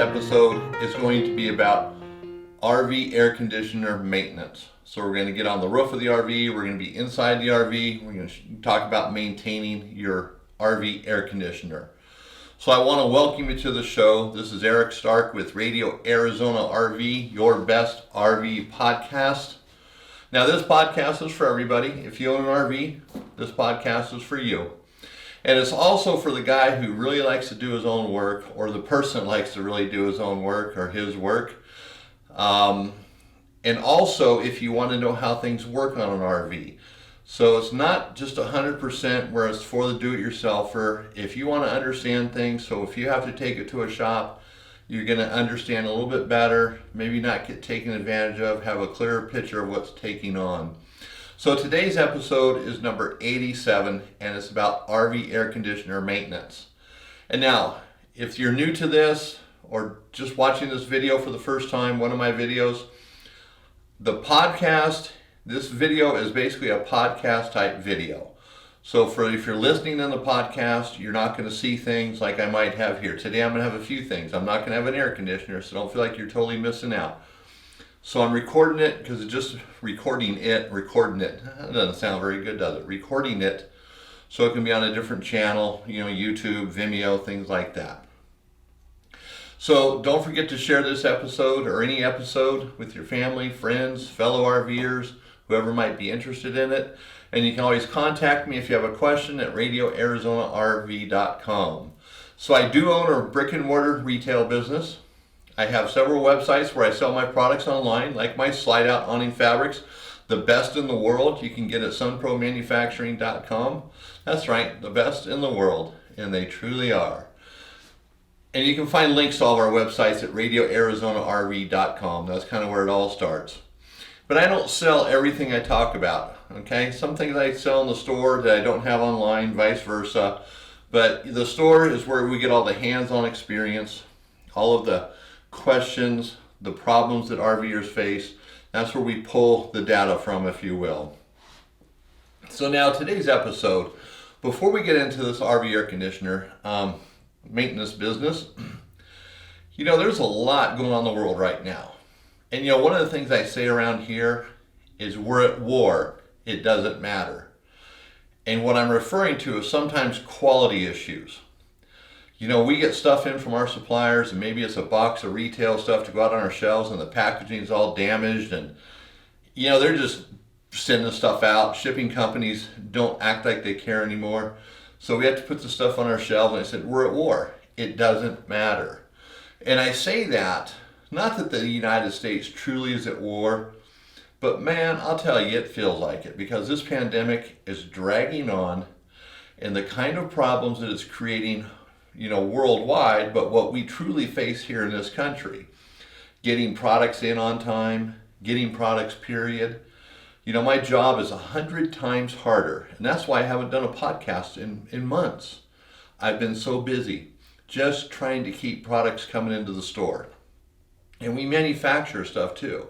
episode is going to be about RV air conditioner maintenance. So we're going to get on the roof of the RV, we're going to be inside the RV, we're going to talk about maintaining your RV air conditioner. So I want to welcome you to the show. This is Eric Stark with Radio Arizona RV, your best RV podcast. Now this podcast is for everybody. If you own an RV, this podcast is for you. And it's also for the guy who really likes to do his own work, or the person that likes to really do his own work or his work. And also if you want to know how things work on an RV. So it's not just 100% where it's for the do-it-yourselfer. If you want to understand things, so if you have to take it to a shop, you're going to understand a little bit better, maybe not get taken advantage of, have a clearer picture of what's taking on. So today's episode is number 87, and it's about RV air conditioner maintenance. And now, if you're new to this, or just watching this video for the first time, one of my videos, the podcast, this video is basically a podcast type video. So if you're listening on the podcast, you're not going to see things like I might have here. Today I'm going to have a few things. I'm not going to have an air conditioner, so don't feel like you're totally missing out. So I'm recording it because it's just recording it. That doesn't sound very good, does it? Recording it so it can be on a different channel, YouTube, Vimeo, things like that. So don't forget to share this episode or any episode with your family, friends, fellow RVers, whoever might be interested in it. And you can always contact me if you have a question at radioarizonarv.com. So I do own a brick and mortar retail business. I have several websites where I sell my products online, like my slide out awning fabrics, the best in the world. You can get at sunpromanufacturing.com. That's right, the best in the world, and they truly are. And you can find links to all of our websites at radioarizonarv.com. That's kind of where it all starts. But I don't sell everything I talk about, okay? Some things I sell in the store that I don't have online, vice versa. But the store is where we get all the hands-on experience, all of the questions, the problems that RVers face. That's where we pull the data from, if you will. So now today's episode, before we get into this RV air conditioner maintenance business, there's a lot going on in the world right now. And one of the things I say around here is we're at war, it doesn't matter. And what I'm referring to is sometimes quality issues. We get stuff in from our suppliers, and maybe it's a box of retail stuff to go out on our shelves, and the packaging's all damaged, and they're just sending stuff out. Shipping companies don't act like they care anymore. So we have to put the stuff on our shelves, and I said, we're at war. It doesn't matter. And I say that, not that the United States truly is at war, but man, I'll tell you, it feels like it, because this pandemic is dragging on, and the kind of problems that it's creating worldwide, but what we truly face here in this country, getting products in on time, getting products period. My job is 100 times harder, and that's why I haven't done a podcast in months. I've been so busy just trying to keep products coming into the store. And we manufacture stuff too.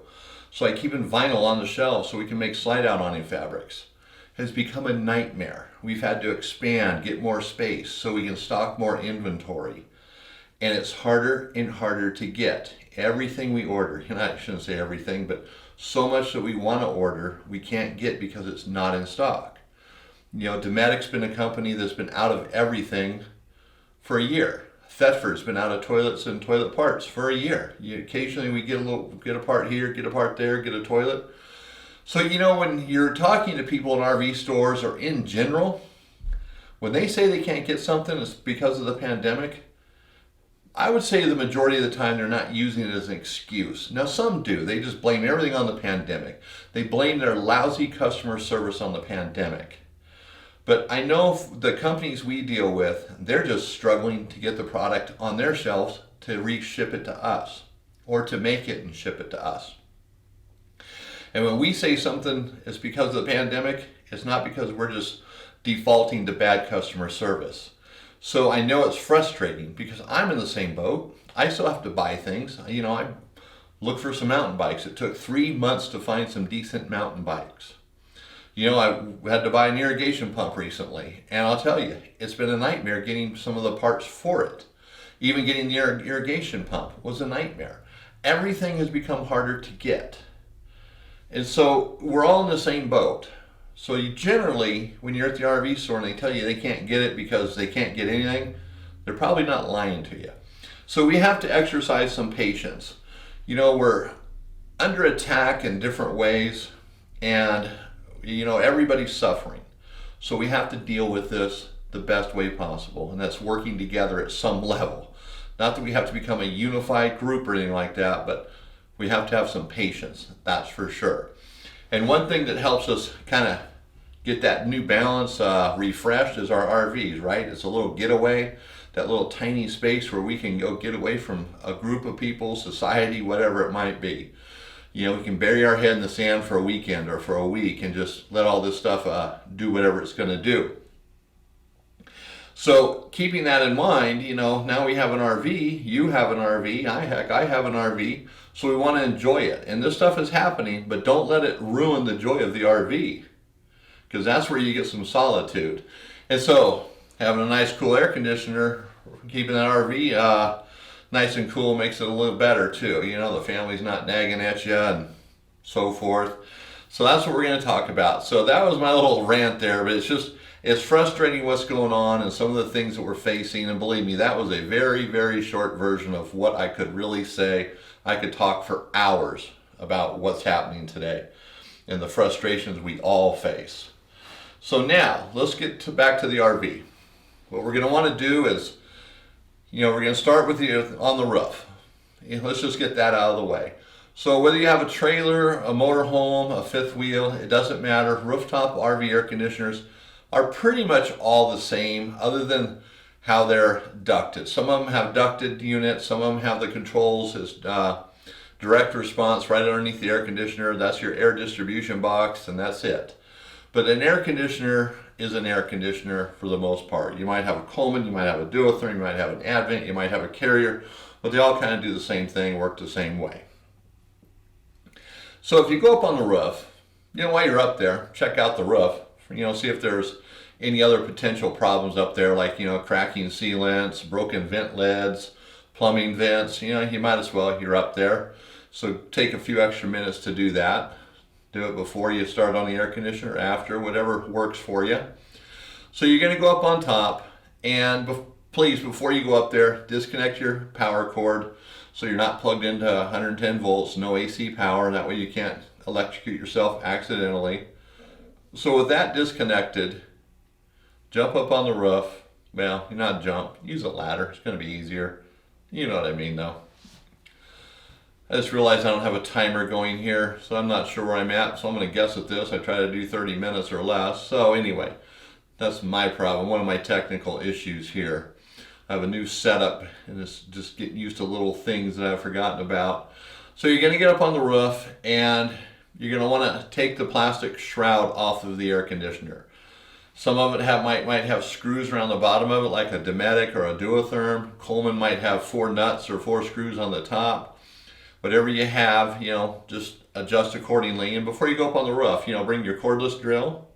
So I keep in vinyl on the shelves so we can make slide out awning fabrics. Has become a nightmare. We've had to expand, get more space so we can stock more inventory. And it's harder and harder to get. Everything we order, I shouldn't say everything, but so much that we want to order, we can't get because it's not in stock. Dometic's been a company that's been out of everything for a year. Thetford's been out of toilets and toilet parts for a year. Occasionally we get a part here, get a part there, get a toilet. So, when you're talking to people in RV stores or in general, when they say they can't get something, it's because of the pandemic. I would say the majority of the time they're not using it as an excuse. Now, some do. They just blame everything on the pandemic. They blame their lousy customer service on the pandemic. But I know the companies we deal with, they're just struggling to get the product on their shelves to re-ship it to us, or to make it and ship it to us. And when we say something is because of the pandemic, it's not because we're just defaulting to bad customer service. So I know it's frustrating because I'm in the same boat. I still have to buy things. I look for some mountain bikes. It took 3 months to find some decent mountain bikes. I had to buy an irrigation pump recently, and I'll tell you, it's been a nightmare getting some of the parts for it. Even getting the irrigation pump was a nightmare. Everything has become harder to get. And so we're all in the same boat. So you generally, when you're at the RV store and they tell you they can't get it because they can't get anything, they're probably not lying to you. So we have to exercise some patience. We're under attack in different ways, and everybody's suffering. So we have to deal with this the best way possible, and that's working together at some level. Not that we have to become a unified group or anything like that, but we have to have some patience, that's for sure. And one thing that helps us kind of get that new balance refreshed is our RVs, right? It's a little getaway, that little tiny space where we can go get away from a group of people, society, whatever it might be. We can bury our head in the sand for a weekend or for a week and just let all this stuff do whatever it's going to do. So keeping that in mind, now we have an RV, you have an RV, I have an RV, so we want to enjoy it. And this stuff is happening, but don't let it ruin the joy of the RV, because that's where you get some solitude. And so having a nice cool air conditioner, keeping that RV nice and cool makes it a little better too. The family's not nagging at you and so forth. So that's what we're going to talk about. So that was my little rant there, but it's frustrating what's going on and some of the things that we're facing. And believe me, that was a very, very short version of what I could really say. I could talk for hours about what's happening today and the frustrations we all face. So now let's get back to the RV. What we're going to want to do is, we're going to start with on the roof. Let's just get that out of the way. So whether you have a trailer, a motorhome, a fifth wheel, it doesn't matter. Rooftop RV air conditioners are pretty much all the same, other than how they're ducted. Some of them have ducted units, some of them have the controls as direct response right underneath the air conditioner. That's your air distribution box, and that's it. But an air conditioner is an air conditioner for the most part. You might have a Coleman, you might have a duotherm, you might have an Advent, you might have a Carrier, but they all kind of do the same thing, work the same way. So if you go up on the roof, while you're up there, check out the roof, see if there's any other potential problems up there, like, cracking sealants, broken vent lids, plumbing vents. You might as well, you're up there. So take a few extra minutes to do that. Do it before you start on the air conditioner, after, whatever works for you. So you're going to go up on top, and please, before you go up there, disconnect your power cord so you're not plugged into 110 volts, no AC power. That way you can't electrocute yourself accidentally. So with that disconnected, jump up on the roof. Well, you're not jump, use a ladder. It's going to be easier. You know what I mean, though. I just realized I don't have a timer going here, so I'm not sure where I'm at, so I'm going to guess at this. I try to do 30 minutes or less. So anyway, that's my problem, one of my technical issues here. I have a new setup, and it's just getting used to little things that I've forgotten about. So you're going to get up on the roof, and you're going to want to take the plastic shroud off of the air conditioner. Some of it might have screws around the bottom of it, like a Dometic or a Duotherm. Coleman might have 4 nuts or 4 screws on the top. Whatever you have, just adjust accordingly. And before you go up on the roof, bring your cordless drill.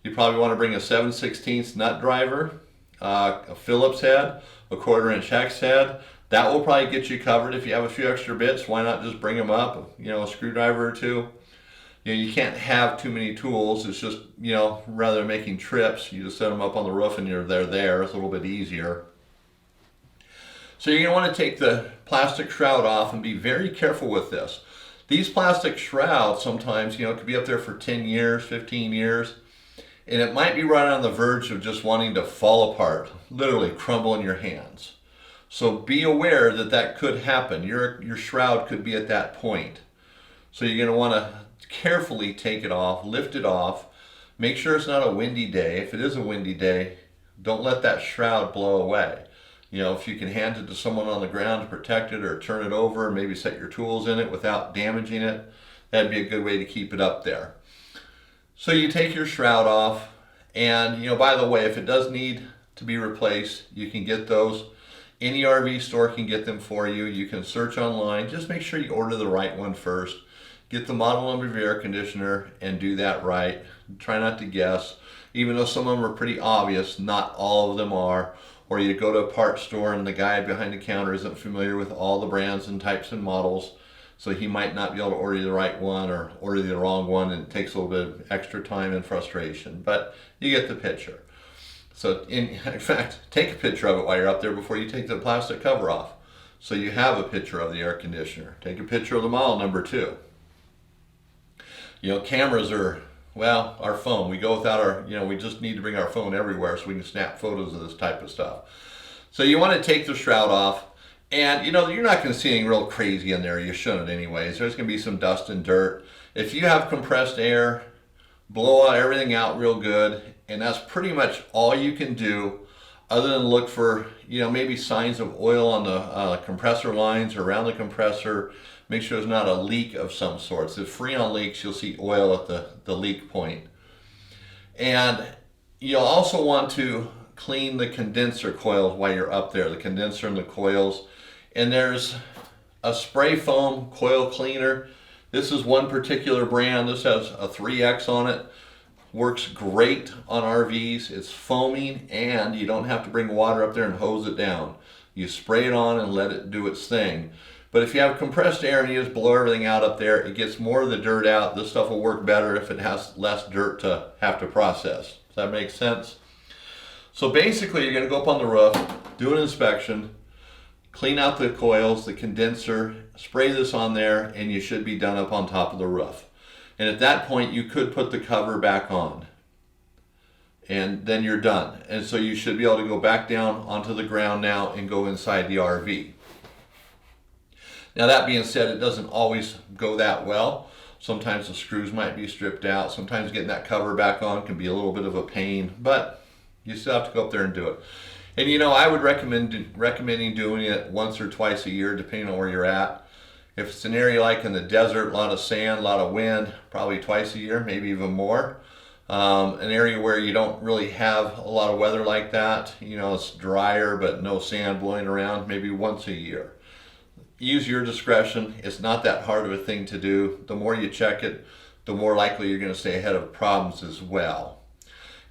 You probably want to bring a 7/16 nut driver, a Phillips head, a 1/4-inch hex head. That will probably get you covered. If you have a few extra bits, why not just bring them up? A screwdriver or two. You can't have too many tools. It's just, rather than making trips, you just set them up on the roof and they're there. It's a little bit easier. So you're going to want to take the plastic shroud off and be very careful with this. These plastic shrouds sometimes, could be up there for 10 years, 15 years, and it might be right on the verge of just wanting to fall apart, literally crumble in your hands. So be aware that could happen. Your shroud could be at that point. So you're going to want to carefully take it off, lift it off, make sure it's not a windy day. If it is a windy day, don't let that shroud blow away. If you can hand it to someone on the ground to protect it, or turn it over and maybe set your tools in it without damaging it, that'd be a good way to keep it up there. So you take your shroud off, and by the way, if it does need to be replaced, you can get those. Any RV store can get them for you. You can search online. Just make sure you order the right one first. Get the model number of your air conditioner and do that right. Try not to guess. Even though some of them are pretty obvious, not all of them are. or you go to a parts store and the guy behind the counter isn't familiar with all the brands and types and models, so he might not be able to order you the right one or order you the wrong one, and it takes a little bit of extra time and frustration, but you get the picture. So in fact, take a picture of it while you're up there before you take the plastic cover off, so you have a picture of the air conditioner. Take a picture of the model number too. Cameras are, well, our phone. We go without our, we just need to bring our phone everywhere so we can snap photos of this type of stuff. So you want to take the shroud off, and you're not going to see anything real crazy in there. You shouldn't anyways. There's going to be some dust and dirt. If you have compressed air, blow everything out real good, and that's pretty much all you can do, other than look for, maybe signs of oil on the compressor lines or around the compressor. Make sure there's not a leak of some sort. If Freon leaks, you'll see oil at the leak point. And you'll also want to clean the condenser coils while you're up there, the condenser and the coils. And there's a spray foam coil cleaner. This is one particular brand. This has a 3X on it. Works great on RVs. It's foaming, and you don't have to bring water up there and hose it down. You spray it on and let it do its thing. But if you have compressed air and you just blow everything out up there, it gets more of the dirt out. This stuff will work better if it has less dirt to have to process. Does that make sense? So basically, you're going to go up on the roof, do an inspection, clean out the coils, the condenser, spray this on there, and you should be done up on top of the roof. And at that point, you could put the cover back on. And then you're done. And so you should be able to go back down onto the ground now and go inside the RV. Now that being said, it doesn't always go that well. Sometimes the screws might be stripped out. Sometimes getting that cover back on can be a little bit of a pain, but you still have to go up there and do it. And I would recommending doing it once or twice a year, depending on where you're at. If it's an area like in the desert, a lot of sand, a lot of wind, probably twice a year, maybe even more. An area where you don't really have a lot of weather like that, it's drier but no sand blowing around, maybe once a year. Use your discretion. It's not that hard of a thing to do. The more you check it, the more likely you're going to stay ahead of problems as well.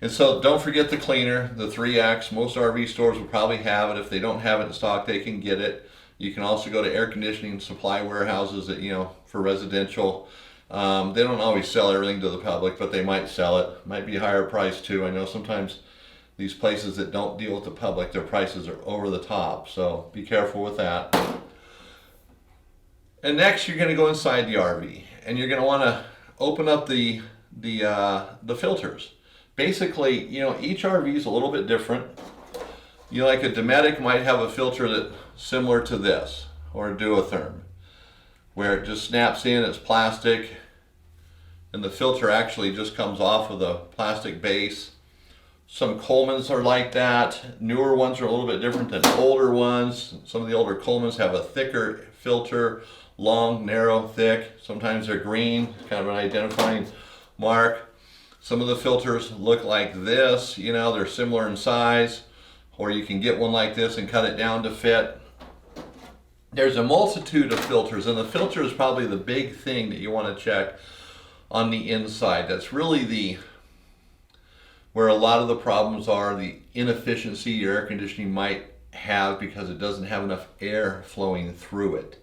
And so don't forget the cleaner, the 3X. Most RV stores will probably have it. If they don't have it in stock, they can get it. You can also go to air conditioning supply warehouses that, for residential. They don't always sell everything to the public, but they might sell it. Might be a higher price too. I know sometimes these places that don't deal with the public, their prices are over the top. So be careful with that. And next, you're going to go inside the RV, and you're going to want to open up the filters. Basically, each RV is a little bit different. Like a Dometic might have a filter that's similar to this, or a Duotherm, where it just snaps in. It's plastic, and the filter actually just comes off of the plastic base. Some Colemans are like that. Newer ones are a little bit different than older ones. Some of the older Colemans have a thicker filter. Long, narrow, thick. Sometimes they're green, kind of an identifying mark. Some of the filters look like this, they're similar in size, or you can get one like this and cut it down to fit. There's a multitude of filters, and the filter is probably the big thing that you want to check on the inside. That's really where a lot of the problems are, the inefficiency your air conditioning might have because it doesn't have enough air flowing through it.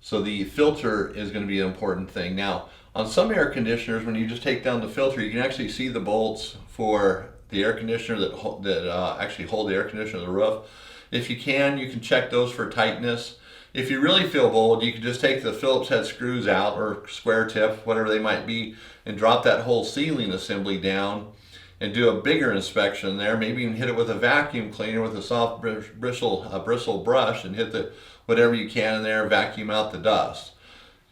So the filter is going to be an important thing. Now, on some air conditioners, when you just take down the filter, you can actually see the bolts for the air conditioner that actually hold the air conditioner to the roof. If you can check those for tightness. If you really feel bold, you can just take the Phillips head screws out, or square tip, whatever they might be, and drop that whole ceiling assembly down and do a bigger inspection there. Maybe even hit it with a vacuum cleaner with a soft bristle brush and hit whatever you can in there, vacuum out the dust.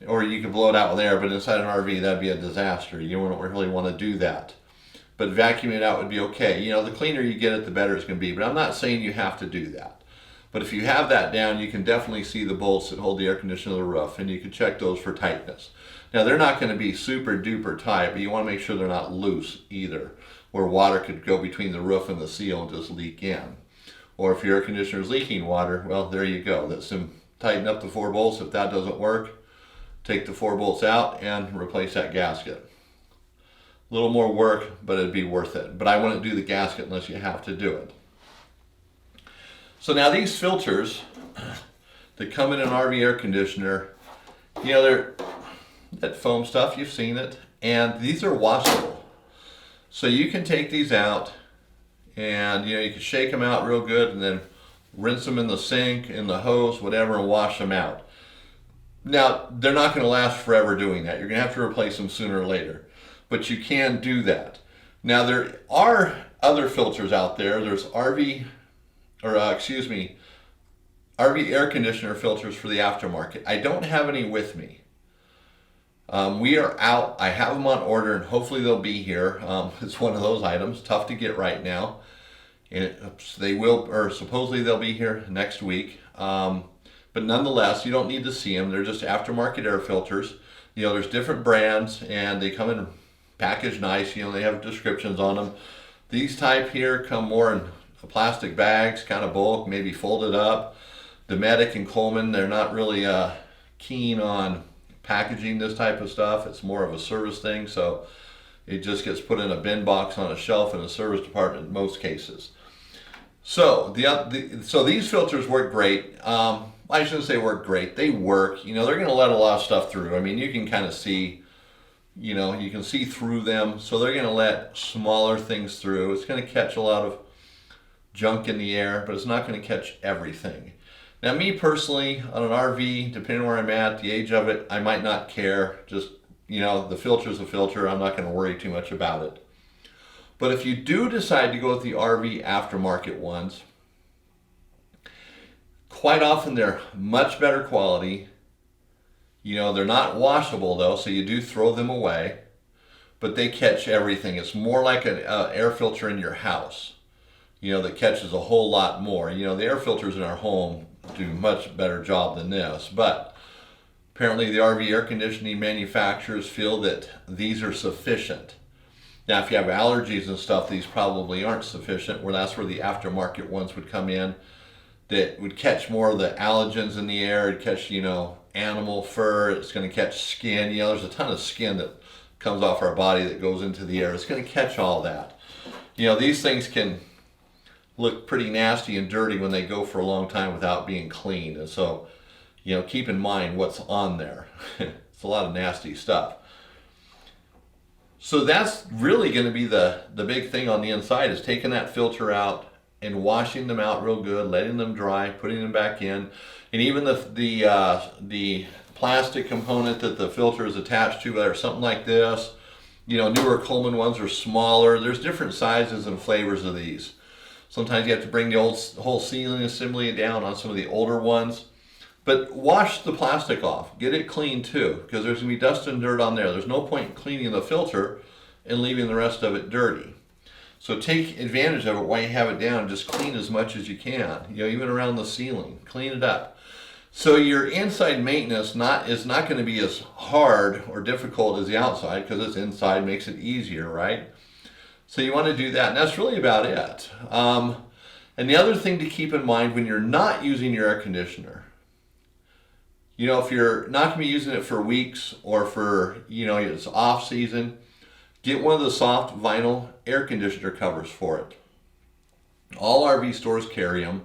Or you can blow it out with air, but inside an RV, that'd be a disaster. You don't really want to do that. But vacuuming it out would be okay. The cleaner you get it, the better it's going to be. But I'm not saying you have to do that. But if you have that down, you can definitely see the bolts that hold the air conditioner to the roof, and you can check those for tightness. Now, they're not going to be super duper tight, but you want to make sure they're not loose either, where water could go between the roof and the seal and just leak in. Or if your air conditioner is leaking water, well, there you go. That's tighten up the 4 bolts. If that doesn't work, take the 4 bolts out and replace that gasket. A little more work, but it'd be worth it. But I wouldn't do the gasket unless you have to do it. So now these filters that come in an RV air conditioner, you know, they're that foam stuff, you've seen it, and these are washable. So you can take these out and, you know, you can shake them out real good and then rinse them in the sink, in the hose, whatever, and wash them out. Now, they're not going to last forever doing that. You're going to have to replace them sooner or later, but you can do that. Now, there are other filters out there. There's RV air conditioner filters for the aftermarket. I don't have any with me. We are out. I have them on order, and hopefully they'll be here. It's one of those items, tough to get right now. And they will, or supposedly they'll be here next week. But nonetheless, you don't need to see them. They're just aftermarket air filters. You know, there's different brands, and they come in packaged nice. You know, they have descriptions on them. These type here come more in plastic bags, kind of bulk, maybe folded up. Dometic and Coleman, they're not really keen on packaging this type of stuff. It's more of a service thing, so it just gets put in a bin box on a shelf in a service department in most cases. So so these filters work great. I shouldn't say work great. They work. You know, they're going to let a lot of stuff through. I mean, you can kind of see, you know, you can see through them. So they're going to let smaller things through. It's going to catch a lot of junk in the air, but it's not going to catch everything. Now, me personally, on an RV, depending on where I'm at, the age of it, I might not care. Just, you know, the filter's a filter. I'm not going to worry too much about it. But if you do decide to go with the RV aftermarket ones, quite often they're much better quality. You know, they're not washable though, so you do throw them away, but they catch everything. It's more like an air filter in your house, you know, that catches a whole lot more. You know, the air filters in our home do a much better job than this, but apparently the RV air conditioning manufacturers feel that these are sufficient. Now, if you have allergies and stuff, these probably aren't sufficient, where that's where the aftermarket ones would come in, that would catch more of the allergens in the air. It'd catch, you know, animal fur. It's going to catch skin. You know, there's a ton of skin that comes off our body that goes into the air. It's going to catch all that. You know, these things can look pretty nasty and dirty when they go for a long time without being cleaned. And so, you know, keep in mind what's on there. It's a lot of nasty stuff. So that's really going to be the big thing on the inside, is taking that filter out and washing them out real good, letting them dry, putting them back in. And even the plastic component that the filter is attached to, or something like this, you know, newer Coleman ones are smaller. There's different sizes and flavors of these. Sometimes you have to bring the whole sealing assembly down on some of the older ones. But wash the plastic off. Get it clean too, because there's going to be dust and dirt on there. There's no point in cleaning the filter and leaving the rest of it dirty. So take advantage of it while you have it down. Just clean as much as you can. You know, even around the ceiling. Clean it up. So your inside maintenance is not going to be as hard or difficult as the outside, because it's inside, makes it easier, right? So you want to do that, and that's really about it. And the other thing to keep in mind when you're not using your air conditioner, you know, if you're not going to be using it for weeks, or for, you know, it's off season, get one of the soft vinyl air conditioner covers for it. All RV stores carry them,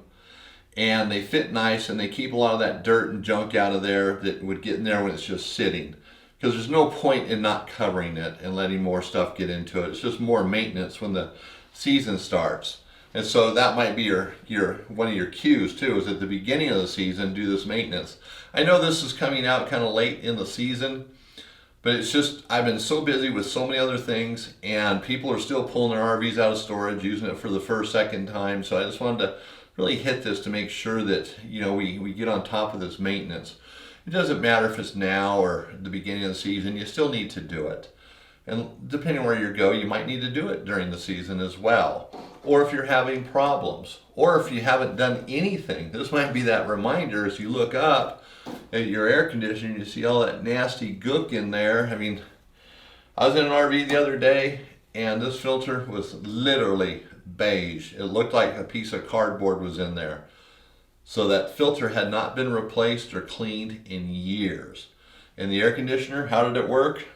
and they fit nice, and they keep a lot of that dirt and junk out of there that would get in there when it's just sitting. Because there's no point in not covering it and letting more stuff get into it. It's just more maintenance when the season starts. And so that might be your one of your cues too, is at the beginning of the season, do this maintenance. I know this is coming out kind of late in the season, but it's just, I've been so busy with so many other things, and people are still pulling their RVs out of storage, using it for the first, second time. So I just wanted to really hit this to make sure that, you know, we get on top of this maintenance. It doesn't matter if it's now or the beginning of the season, you still need to do it. And depending on where you go, you might need to do it during the season as well. Or if you're having problems, or if you haven't done anything, this might be that reminder as you look up at your air conditioner and you see all that nasty gook in there. I mean, I was in an RV the other day, and this filter was literally beige. It looked like a piece of cardboard was in there. So that filter had not been replaced or cleaned in years. And the air conditioner, how did it work?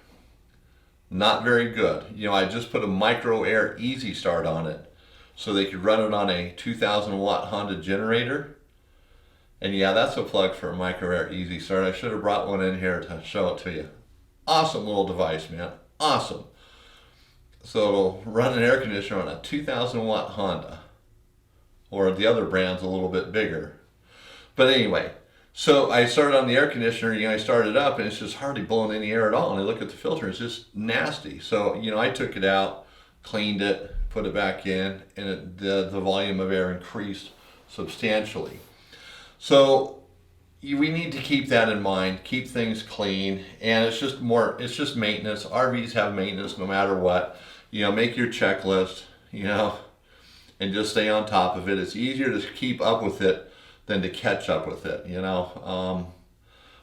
Not very good. You know, I just put a micro air easy start on it. so they could run it on a 2,000 watt Honda generator. And yeah, that's a plug for a Micro Air Easy Start. I should have brought one in here to show it to you. Awesome little device, man. Awesome. So it'll run an air conditioner on a 2,000 watt Honda. Or the other brand's a little bit bigger. But anyway, so I started on the air conditioner, I started up and it's just hardly blowing any air at all. And I look at the filter, it's just nasty. So, I took it out, cleaned it, put it back in, and the volume of air increased substantially. So we need to keep that in mind, keep things clean, and it's just maintenance. RVs have maintenance no matter what. Make your checklist, and just stay on top of it. It's easier to keep up with it than to catch up with it,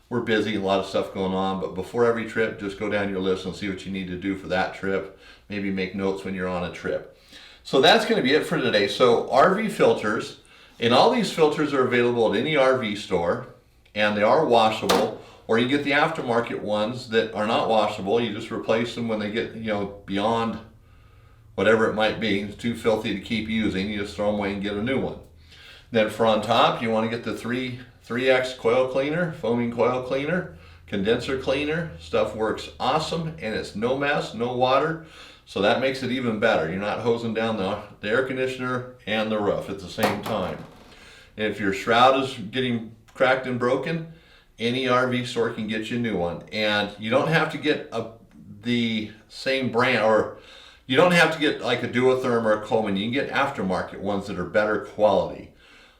We're busy, a lot of stuff going on, but before every trip, just go down your list and see what you need to do for that trip. Maybe make notes when you're on a trip. So that's going to be it for today. So RV filters, and all these filters are available at any RV store, and they are washable, or you get the aftermarket ones that are not washable. You just replace them when they get, beyond whatever it might be. It's too filthy to keep using. You just throw them away and get a new one. Then for on top, you want to get the 3X coil cleaner, foaming coil cleaner, condenser cleaner. Stuff works awesome, and it's no mess, no water. So that makes it even better. You're not hosing down the air conditioner and the roof at the same time. And if your shroud is getting cracked and broken, any RV store can get you a new one. And you don't have to get the same brand, or you don't have to get like a Duotherm or a Coleman. You can get aftermarket ones that are better quality.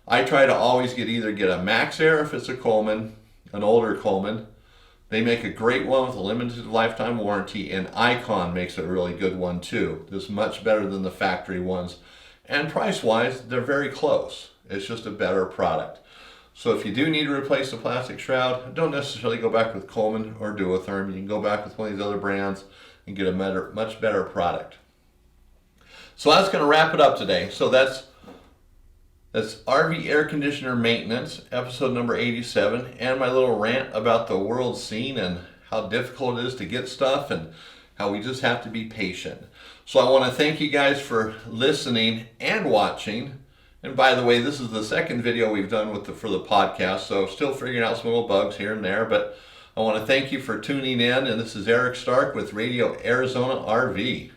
I try to always either get a Max Air if it's a Coleman, an older Coleman. They make a great one with a limited lifetime warranty, and Icon makes a really good one too. This is much better than the factory ones. And price-wise, they're very close. It's just a better product. So if you do need to replace the plastic shroud, don't necessarily go back with Coleman or Duotherm. You can go back with one of these other brands and get a much better product. So that's going to wrap it up today. So that's RV air conditioner maintenance, episode number 87, and my little rant about the world scene and how difficult it is to get stuff and how we just have to be patient. So I want to thank you guys for listening and watching. And by the way, this is the second video we've done for the podcast, so still figuring out some little bugs here and there, but I want to thank you for tuning in, and this is Eric Stark with Radio Arizona RV.